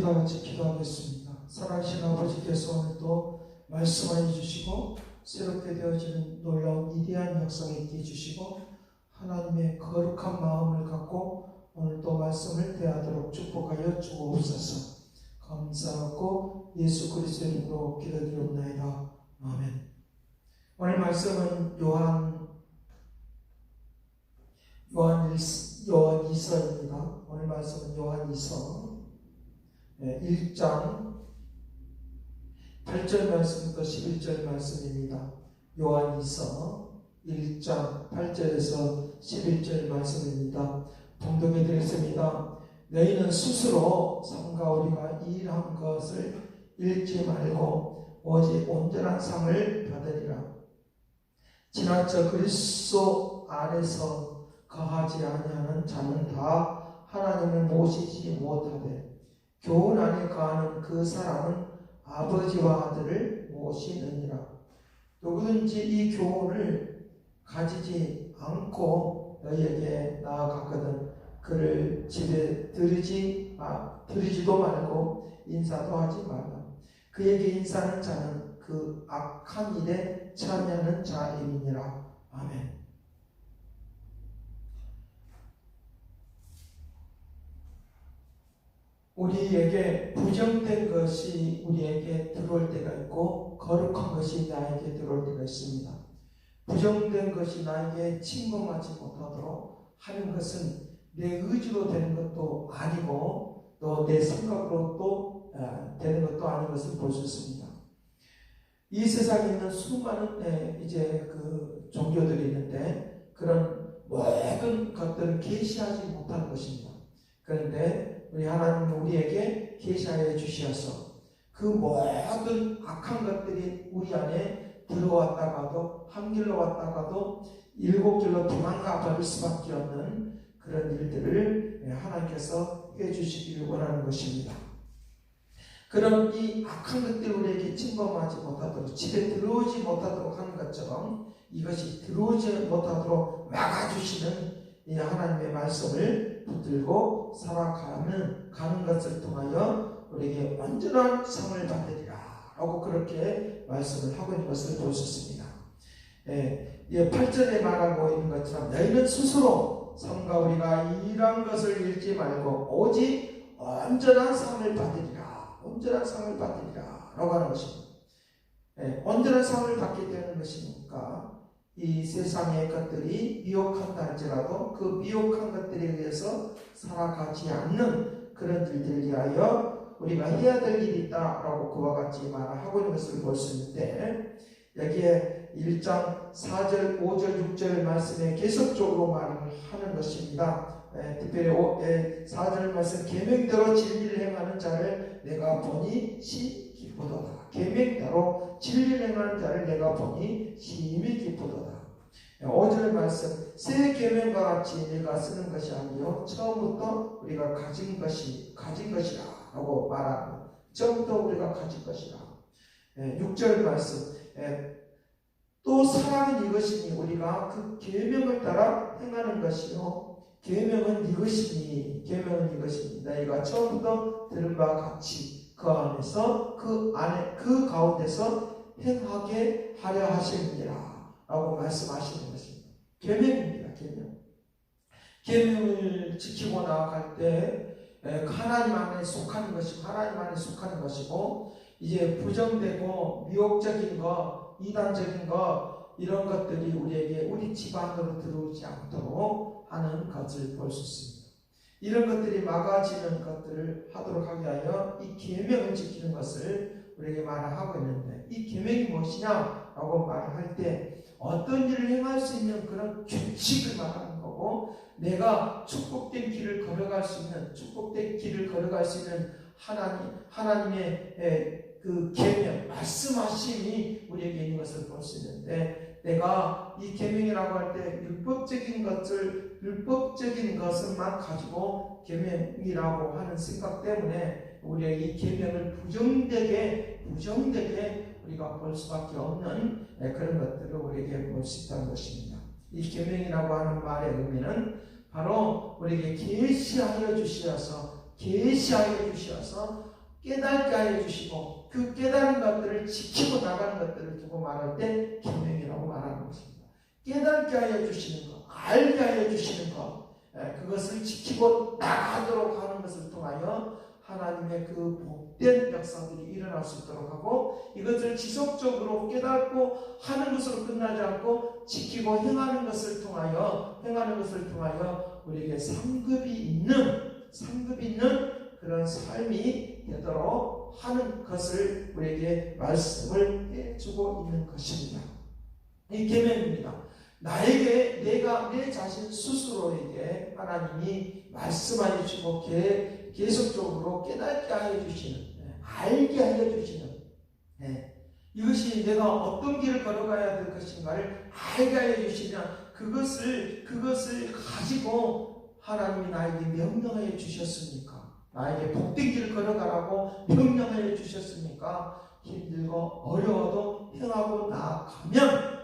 다 같이 기도하겠습니다. 살아계신 아버지께서 오늘도 말씀하여 주시고 새롭게 되어지는 놀라운 위대한 역사에 있게 해주시고 하나님의 거룩한 마음을 갖고 오늘도 말씀을 대하도록 축복하여 주옵소서. 감사하고 예수 그리스도의 이름으로 기도드리옵나이다. 아멘. 오늘 말씀은 요한이서입니다. 오늘 말씀은 요한이서 1장 8절 말씀부터 11절 말씀입니다. 요한이서 1장 8절에서 11절 말씀입니다. 봉독해 드리겠습니다. 너희는 스스로 삼가 우리가 일한 것을 잃지 말고 오직 온전한 상을 받으리라. 지나쳐 그리스도 안에서 거하지 아니하는 자는 다 하나님을 모시지 못하되 교훈 안에 거하는 그 사람은 아버지와 아들을 모시느니라. 누구든지 이 교훈을 가지지 않고 너희에게 나아갔거든 그를 집에 들이지도 말고 인사도 하지 말라. 그에게 인사하는 자는 그 악한 일에 참여하는 자임이니라. 아멘. 우리에게 부정된 것이 우리에게 들어올 때가 있고 거룩한 것이 나에게 들어올 때가 있습니다. 부정된 것이 나에게 침범하지 못하도록 하는 것은 내 의지로 되는 것도 아니고 또 내 생각으로 또 되는 것도 아닌 것을 볼 수 있습니다. 이 세상에 있는 수많은 그 종교들이 있는데 그런 모든 것들은 계시하지 못하는 것입니다. 그런데 우리 하나님은 우리에게 계시하여 주시어서 그 모든 악한 것들이 우리 안에 들어왔다가도 한 길로 왔다가도 일곱 길로 도망가 버릴 수밖에 없는 그런 일들을 하나님께서 해주시기를 원하는 것입니다. 그럼 이 악한 것들이 우리에게 침범하지 못하도록 집에 들어오지 못하도록 하는 것처럼 이것이 들어오지 못하도록 막아주시는 이 하나님의 말씀을 붙들고 살아가는 것을 통하여 우리에게 온전한 상을 받으리라 라고 그렇게 말씀을 하고 있는 것을 볼 수 있습니다. 8절에 말하고 있는 것처럼 너희는 스스로 삼가 우리가 일한 것을 잃지 말고 오직 온전한 상을 받으리라. 온전한 상을 받으리라 라고 하는 것입니다. 온전한 상을 받게 되는 것이니까 이 세상의 것들이 미혹한다 할지라도 그 미혹한 것들에 의해서 살아가지 않는 그런 일들을 위하여 우리가 해야 될 일이 있다라고 그와 같이 말하고 있는 것을 볼 수 있는데 여기에 1장 4절, 5절, 6절 말씀에 계속적으로 말을 하는 것입니다. 특별히 4절 말씀 계명대로 진리를 행하는 자를 내가 보니 기쁘도다. 계명대로 진리를 행하는 자를 내가 보니 심히 기쁘도다. 5절 말씀 새 계명과 같이 내가 쓰는 것이 아니요 처음부터 우리가 가진 것이라 라고 말합니다. 처음부터 우리가 가진 것이라. 6절 말씀 또 사랑은 이것이니 우리가 그 계명을 따라 행하는 것이요 계명은 이것이니 너희가 처음부터 들은 바와 같이 그 안에서 그 가운데서 행하게 하려 하십니다 라고 말씀하시는 것입니다. 계명입니다. 계명을 지키고 나아갈 때 하나님 안에 속하는 것이고 이제 부정되고 미혹적인 거 이단적인 거 이런 것들이 우리 집안으로 들어오지 않도록 하는 것을 볼 수 있습니다. 이런 것들이 막아지는 것들을 하도록 하게 하여 이 계명을 지키는 것을 우리에게 말하고 있는데 이 계명이 무엇이냐라고 말할 때 어떤 일을 행할 수 있는 그런 규칙을 말하는 거고 내가 축복된 길을 걸어갈 수 있는 하나님의 그 계명, 말씀하심이 우리에게 있는 것을 볼 수 있는데 내가 이 계명이라고 할 때 율법적인 것만 가지고 계명이라고 하는 생각 때문에 우리의 이 계명을 부정되게 우리가 볼 수밖에 없는 그런 것들을 우리에게 볼 수 있다는 것입니다. 이 계명이라고 하는 말의 의미는 바로 우리에게 계시하여 주시어서 깨닫게 하여 주시고 그 깨달은 것들을 지키고 나가는 것들을 두고 말할 때 계명이라고 말하는 것입니다. 깨닫게 하여 주시는 것, 알게 하여 주시는 것, 그것을 지키고 나가도록 하는 것을 통하여 하나님의 그 복된 역사들이 일어날 수 있도록 하고, 이것을 지속적으로 깨닫고 하는 것으로 끝나지 않고 지키고 행하는 것을 통하여 우리에게 상급이 있는 그런 삶이 되도록 하는 것을 우리에게 말씀을 해주고 있는 것입니다. 이 계명입니다. 나에게 내 자신 스스로에게 하나님이 말씀하여 주시고 계속적으로 깨닫게 하여 주시는, 알게 하여 주시는, 이것이 내가 어떤 길을 걸어가야 될 것인가를 알게 하여 주시면 그것을 가지고 하나님이 나에게 명령하여 주셨습니까? 나에게 복된 길을 걸어가라고 명령하여 주셨습니까? 힘들고 어려워도 행하고 나아가면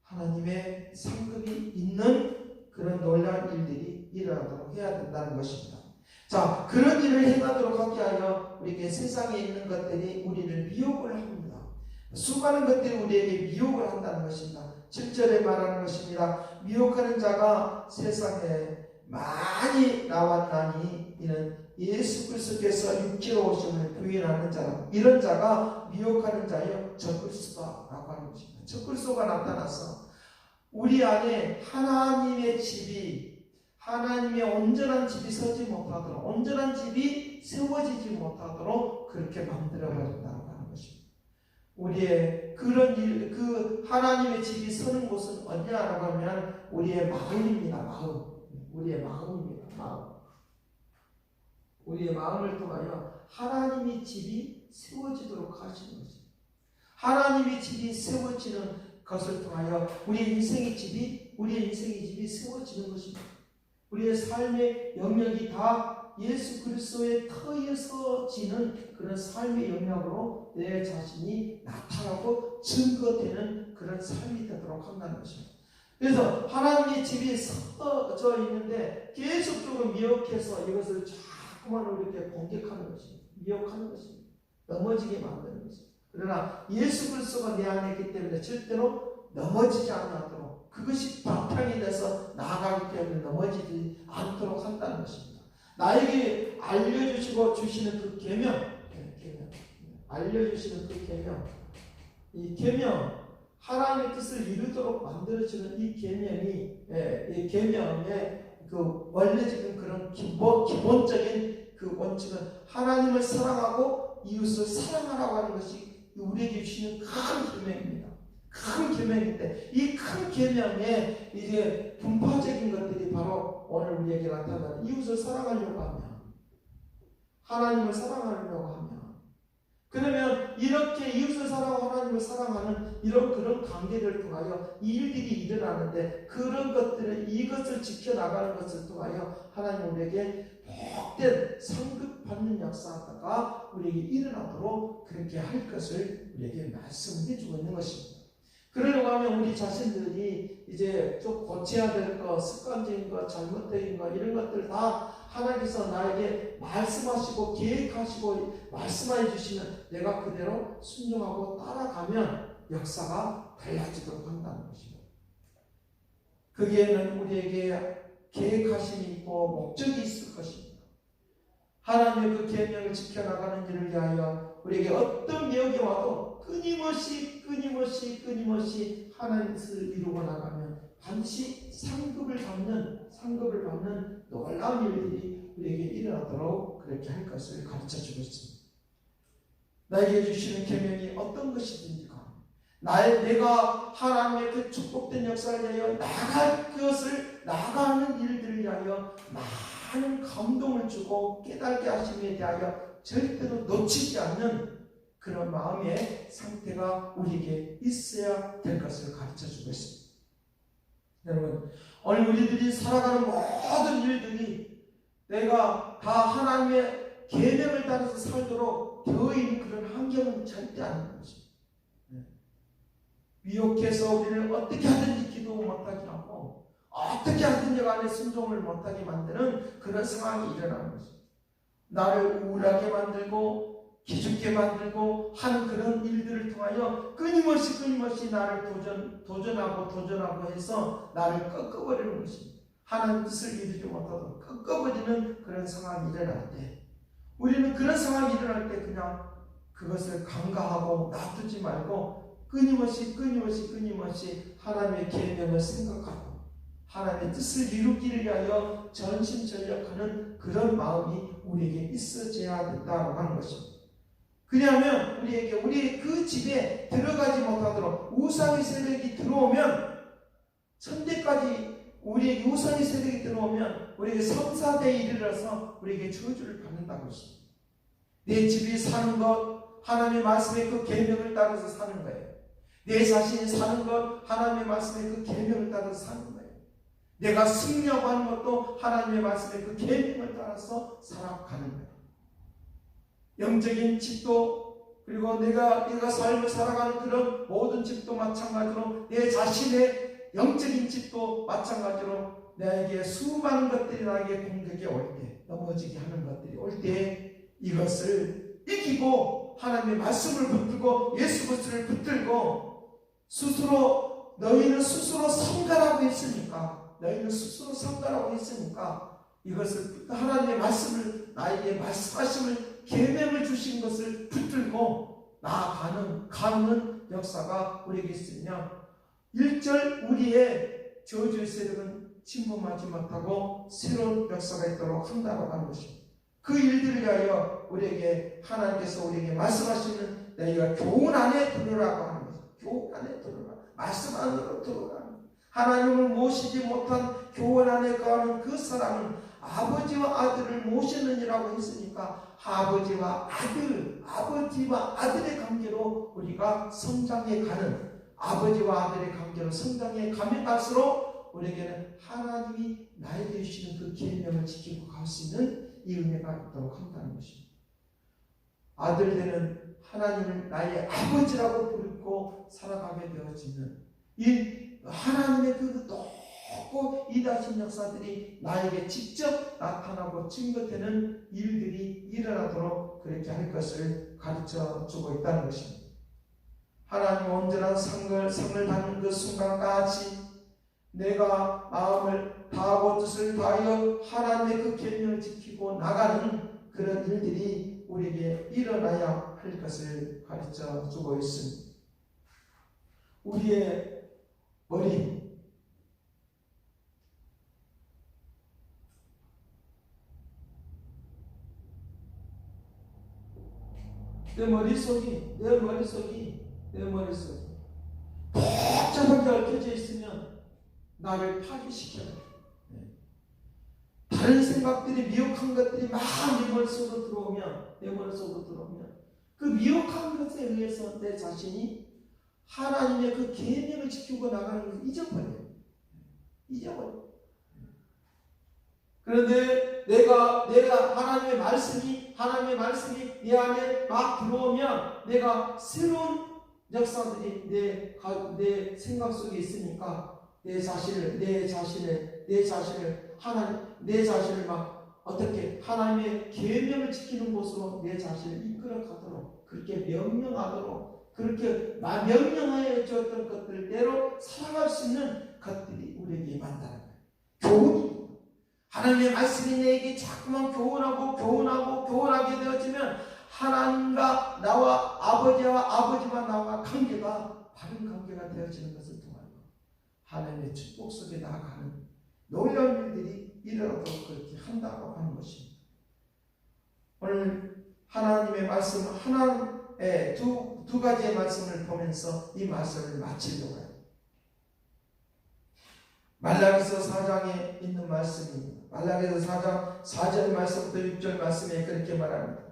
하나님의 상급이 있는 그런 놀라운 일들이 일어나도록 해야 된다는 것입니다. 자, 그런 일을 행하도록 하게 하여 우리에게 세상에 있는 것들이 우리를 미혹을 합니다. 수많은 것들이 우리에게 미혹을 한다는 것입니다. 7절에 말하는 것입니다. 미혹하는 자가 세상에 많이 나왔나니 이는 예수 그리스도께서 육체로 오심을 부인하는 자라. 이런 자가 미혹하는 자여 적그리스도라고 하는 것입니다. 적그리스도가 나타나서 우리 안에 하나님의 온전한 집이 서지 못하도록, 온전한 집이 세워지지 못하도록 그렇게 만들어버린다고 하는 것입니다. 우리의 그런 일, 그 하나님의 집이 서는 곳은 어디냐라고 하면 우리의 마음입니다. 우리의 마음입니다. 우리의 마음을 통하여 하나님의 집이 세워지도록 하시는 것입니다. 하나님의 집이 세워지는 것을 통하여 우리의 인생의 집이 세워지는 것입니다. 우리의 삶의 영역이 다 예수 그리스도의 터에 서지는 그런 삶의 영역으로 내 자신이 나타나고 증거되는 그런 삶이 되도록 한다는 것입니다. 그래서 하나님의 집이 서져 있는데 계속적으로 미혹해서 이것을 자꾸만 우리에게 공격하는 것입니다. 미혹하는 것입니다. 넘어지게 만드는 것입니다. 그러나 예수 그리스도가 내 안에 있기 때문에 절대로 넘어지지 않도록, 그것이 바탕이 돼서 나아가기 때문에 넘어지지 않도록 한다는 것입니다. 나에게 알려주시고 주시는 그 계명, 알려주시는 그 계명, 이 계명, 하나님의 뜻을 이루도록 만들어주는 이 계명의 그 원래적인 그런 기본적인 그 원칙은 하나님을 사랑하고 이웃을 사랑하라고 하는 것이 우리에게 주시는 큰 계명입니다. 큰 계명인데 이 큰 계명에 이제 분파적인 것들이 바로 오늘 우리에게 나타나는 이웃을 사랑하려고 하면, 하나님을 사랑하려고 하면, 그러면 이렇게 이웃을 사랑하고 하나님을 사랑하는 그런 관계를 통하여 이 일들이 일어나는데, 그런 것들을, 이것을 지켜나가는 것을 통하여 하나님 우리에게 복된 상급받는 역사가 우리에게 일어나도록 그렇게 할 것을 우리에게 말씀해 주고 있는 것입니다. 그러려고 하면 우리 자신들이 이제 좀 고쳐야 될 것, 습관적인 것, 잘못된 것, 이런 것들 다 하나님께서 나에게 말씀하시고 계획하시고 말씀해 주시면 내가 그대로 순종하고 따라가면 역사가 달라지도록 한다는 것입니다. 거기에는 우리에게 계획하심이 있고 목적이 있을 것입니다. 하나님의 그 계명을 지켜나가는 일을 위하여 우리에게 어떤 미혹이 와도 끊임없이 하나님의 뜻을 이루고 나가면 반드시 상급을 받는 놀라운 일들이 우리에게 일어나도록 그렇게 할 것을 가르쳐주고 있습니다. 나에게 주시는 계명이 어떤 것이든지 내가 하나님의 그 축복된 역사를 위하여 나갈 것을 나가는 일들을 위하여 많은 감동을 주고 깨닫게 하심에 대하여 절대로 놓치지 않는 그런 마음의 상태가 우리에게 있어야 될 것을 가르쳐주고 있습니다. 여러분, 오늘 우리들이 살아가는 모든 일들이 내가 다 하나님의 계명을 따라서 살도록 되어 있는 그런 환경은 절대 아닌 것입니다. 미혹해서 우리를 어떻게 하든지 기도 못하게 하고 어떻게 하든지 간에 순종을 못하게 만드는 그런 상황이 일어나는 것입니다. 나를 우울하게 만들고 기죽게 만들고 하는 그런 일들을 통하여 끊임없이 나를 도전하고 해서 나를 꺾어버리는 것입니다. 하나님 뜻을 이루지 못하도록 꺾어버리는 그런 상황이 일어날 때, 우리는 그런 상황이 일어날 때 그냥 그것을 간과하고 놔두지 말고 끊임없이 하나님의 계명을 생각하고 하나님의 뜻을 이루기를 위하여 전심전력하는 그런 마음이 우리에게 있어져야 된다고 하는 것입니다. 그러면 우리의 그 집에 들어가지 못하도록 우상의 세력이 들어오면, 천대까지 우리의 우상의 세력이 들어오면 우리에게 3, 4대에 이르러서 우리에게 저주를 받는다고 했습니다. 내 집이 사는 것, 하나님의 말씀의 그 계명을 따라서 사는 거예요. 내 자신이 사는 것, 하나님의 말씀의 그 계명을 따라서 사는 거예요. 내가 승리하고 하는 것도 하나님의 말씀의 그 계명을 따라서 살아가는 거예요. 영적인 집도, 그리고 내가 삶을 살아가는 그런 모든 집도 마찬가지로, 내 자신의 영적인 집도 마찬가지로 나에게 수많은 것들이 나에게 공격이 올 때, 넘어지게 하는 것들이 올 때 이것을 이기고 하나님의 말씀을 붙들고 예수 그리스도를 붙들고 너희는 스스로 삼가라고 했으니까, 이것을 하나님의 말씀을, 나에게 말씀하심을, 계명을 주신 것을 붙들고 나아가는 역사가 우리에게 있으며, 1절 우리의 저주의 세력은 침범하지 못하고 새로운 역사가 있도록 한다고 하는 것입니다. 그 일들을 위하여 하나님께서 우리에게 말씀하시는, 너희가 교훈 안에 들으라고 하는 것입니다. 교훈 안에 들으라, 말씀 안으로 들어라. 하나님을 모시지 못한 교훈 안에 거하는 그 사람은 아버지와 아들을 모시느니라고 했으니까, 아버지와 아들의 관계로 우리가 성장해 가는, 아버지와 아들의 관계로 성장해 가면 갈수록 우리에게는 하나님이 나에게 주시는 그 계명을 지키고 갈 수 있는 이 은혜가 있도록 한다는 것입니다. 아들들은 하나님을 나의 아버지라고 부르고 살아가게 되어지는 이 하나님의 그 높고 이다신 역사들이 나에게 직접 나타나고 증거되는 일들이 일어나도록 그렇게 할 것을 가르쳐 주고 있다는 것입니다. 하나님 온전한 상을 받는 그 순간까지 내가 마음을 다하고 뜻을 다하여 하나님의 그 계명을 지키고 나가는 그런 일들이 우리에게 일어나야 할 것을 가르쳐 주고 있습니다. 우리의 머리, 내 머릿속이 복잡하게 얽혀져 있으면 나를 파괴시켜요. 다른 생각들이, 미혹한 것들이 막 내 머릿속으로 들어오면 그 미혹한 것에 의해서 내 자신이 하나님의 그 계명을 지키고 나가는 것을 잊어버려요. 그런데 내가 하나님의 말씀이 내 안에 막 들어오면 내가 새로운 역사들이 내 생각 속에 있으니까 내 자신을 막 어떻게 하나님의 계명을 지키는 곳으로 내 자신을 이끌어가도록, 그렇게 명령하도록, 그렇게 명령하여 주었던 것들대로 살아갈 수 있는 것들이 우리에게 임한다는 거예요. 교훈이, 하나님의 말씀이 내게 자꾸만 교훈하게 되어지면 하나님과 나와 아버지와 나와 관계가 바른 관계가 되어지는 것을 통하여 하나님의 축복 속에 나아가는 놀라운 일들이 일어나도록 그렇게 한다고 하는 것입니다. 오늘 하나님의 말씀, 하나님의 두 가지의 말씀을 보면서 이 말씀을 마치려고 해요. 말라기서 4장에 있는 말씀입니다. 말라기서 4장 4절 말씀부터 6절 말씀에 그렇게 말합니다.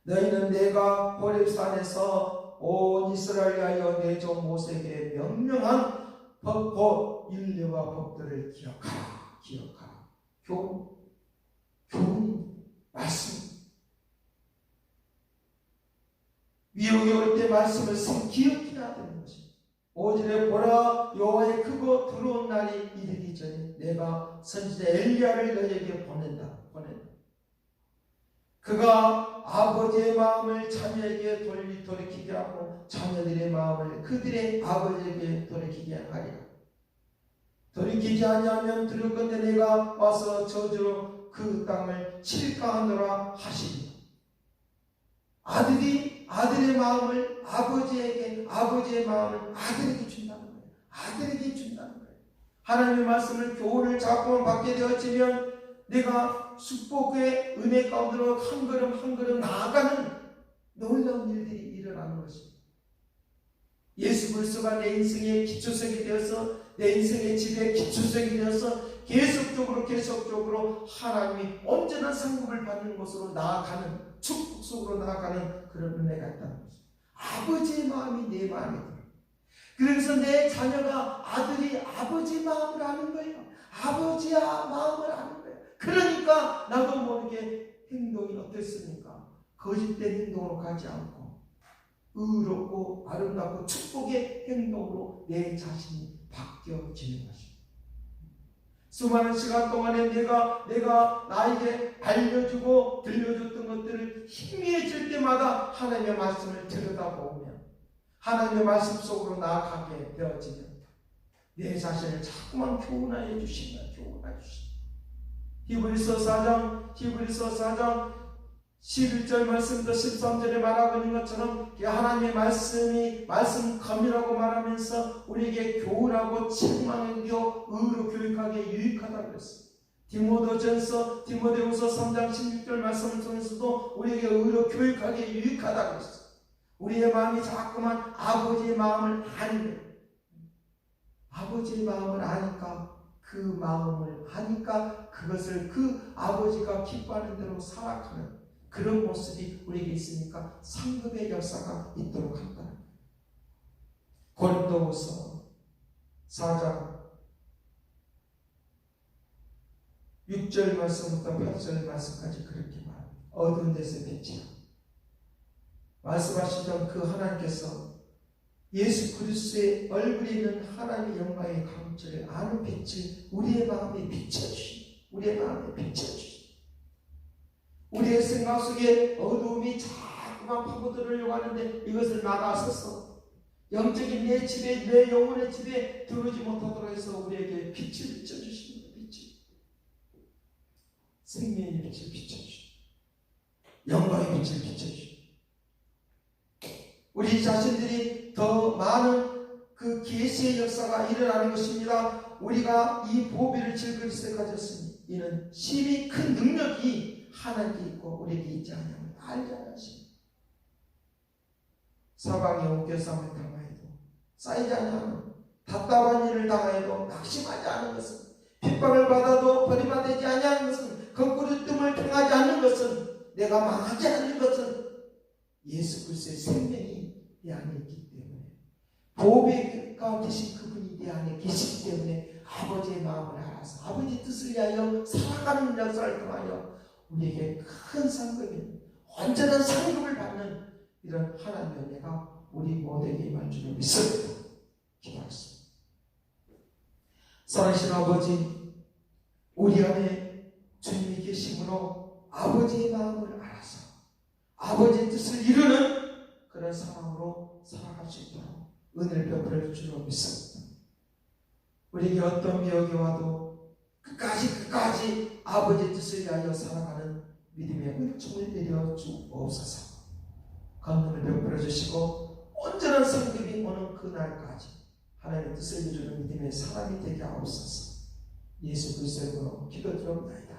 너희는 내가 호렙산에서 온 이스라엘 위하여 내 종 모세에게 명령한 법, 곧 율례와 법들을 기억하라. 교훈, 말씀. 미혹이 올 때 말씀을 기억해야 되는 것입니다. 5절에 보라, 여호와의 크고 두려운 날이 이르기 전에 내가 선지자 엘리야를 너희에게 보낸다. 그가 아버지의 마음을 자녀에게 돌이키게 하고 자녀들의 마음을 그들의 아버지에게 돌이키게 하리라. 돌이키지 아니하면 들을건대 내가 와서 저주로 그 땅을 칠까 하노라 하시니, 아들이 아들의 마음을 아버지에게, 아버지의 마음을 아들에게 준다는 거예요. 아들에게 준다는 거예요. 하나님의 말씀을 교훈을 자꾸만 받게 되어지면 내가 축복의 은혜 가운데로 한 걸음 한 걸음 나아가는 놀라운 일들이 일어나는 것입니다. 예수 그리스도가 내 인생의 기초석이 되어서, 내 인생의 집의 기초석이 되어서 계속적으로 하나님이 온전한 상급을 받는 곳으로 나아가는, 축복 속으로 나아가는 그런 은혜가 있다는 거죠. 아버지의 마음이 내 마음이 들어요. 그래서 내 자녀가, 아들이 아버지의 마음을 아는 거예요. 아버지의 마음을 아는 거예요. 그러니까 나도 모르게 행동이 어땠습니까? 거짓된 행동으로 가지 않고 의롭고 아름답고 축복의 행동으로 내 자신이 바뀌어지는 것입니다. 수많은 시간 동안에 내가 나에게 알려주고 들려줬던 것들을 희미해질 때마다 하나님의 말씀을 들여다보면, 하나님의 말씀 속으로 나아가게 되어지면 내 자신을 자꾸만 교훈하여 주신다. 히브리서 4장 11절 말씀도 13절에 말하고 있는 것처럼 하나님의 말씀 검이라고 말하면서 우리에게 교훈하고 책망하며 의로 교육하기에 유익하다고 그랬어요. 디모데후서 3장 16절 말씀을 통해서도 우리에게 의로 교육하기에 유익하다고 그랬어요. 우리의 마음이 자꾸만 아버지의 마음을 아는 거예요. 아버지의 마음을 아니까, 그 마음을 아니까 그것을 그 아버지가 기뻐하는 대로 살아가는 그런 모습이 우리에게 있으니까 상급의 역사가 있도록 한다. 고린도후서 4장 6절 말씀부터 8절 말씀까지 그렇게 말합니다. 어두운 데서 빛이라. 말씀하시던 그 하나님께서 예수 그리스도의 얼굴에 있는 하나님의 영광의 감찰을 아는 빛을 우리의 마음에 비춰주시, 우리의 생각 속에 어두움이 자꾸만 파고들으려고 하는데 이것을 막아서서 영적인 내 집에, 내 영혼의 집에 들어오지 못하도록 해서 우리에게 빛을 비춰주십니다. 생명의 빛을 비춰주십니다. 영광의 빛을 비춰주십니다. 우리 자신들이 더 많은 그 계시의 역사가 일어나는 것입니다. 우리가 이 보배를 질그릇에 가졌으니 이는 심히 큰 능력이 하나님께 있고 우리에게 있지 않냐면 알지 않으십니다. 사방에 옥교쌈을 당하여도 쌓이지 않냐면, 답답한 일을 당하여도 낙심하지 않은 것은, 핍박을 받아도 버림받지 않는 것은, 거꾸로 뜸을 통하지 않는 것은, 내가 망하지 않는 것은 예수 그리스도의 생명이 내 안에 있기 때문에, 보배가 계신 그분이 내 안에 계시기 때문에 아버지의 마음을 알아서 아버지 뜻을 위하여 살아가는 역사를 통하여 우리에게 큰 상급이, 완전한 상급을 받는 이런 하나님의 은혜가 우리 모두에게 임할 줄을 믿습니다. 기도하겠습니다. 사랑하신 아버지, 우리 안에 주님이 계심으로 아버지의 마음을 알아서 아버지의 뜻을 이루는 그런 사람으로 살아갈 수 있도록 은혜를 베풀어 줄로 믿습니다. 우리에게 어떤 미혹이 와도 끝까지 아버지의 뜻을 위하여 살아가는 믿음의 은총을 내려 주옵소서. 감동을 베풀어 주시고 온전한 성급이 오는 그날까지 하나님의 뜻을 이루는 믿음의 사람이 되게 하옵소서. 예수 그리스도의 이름으로 기도드립니다.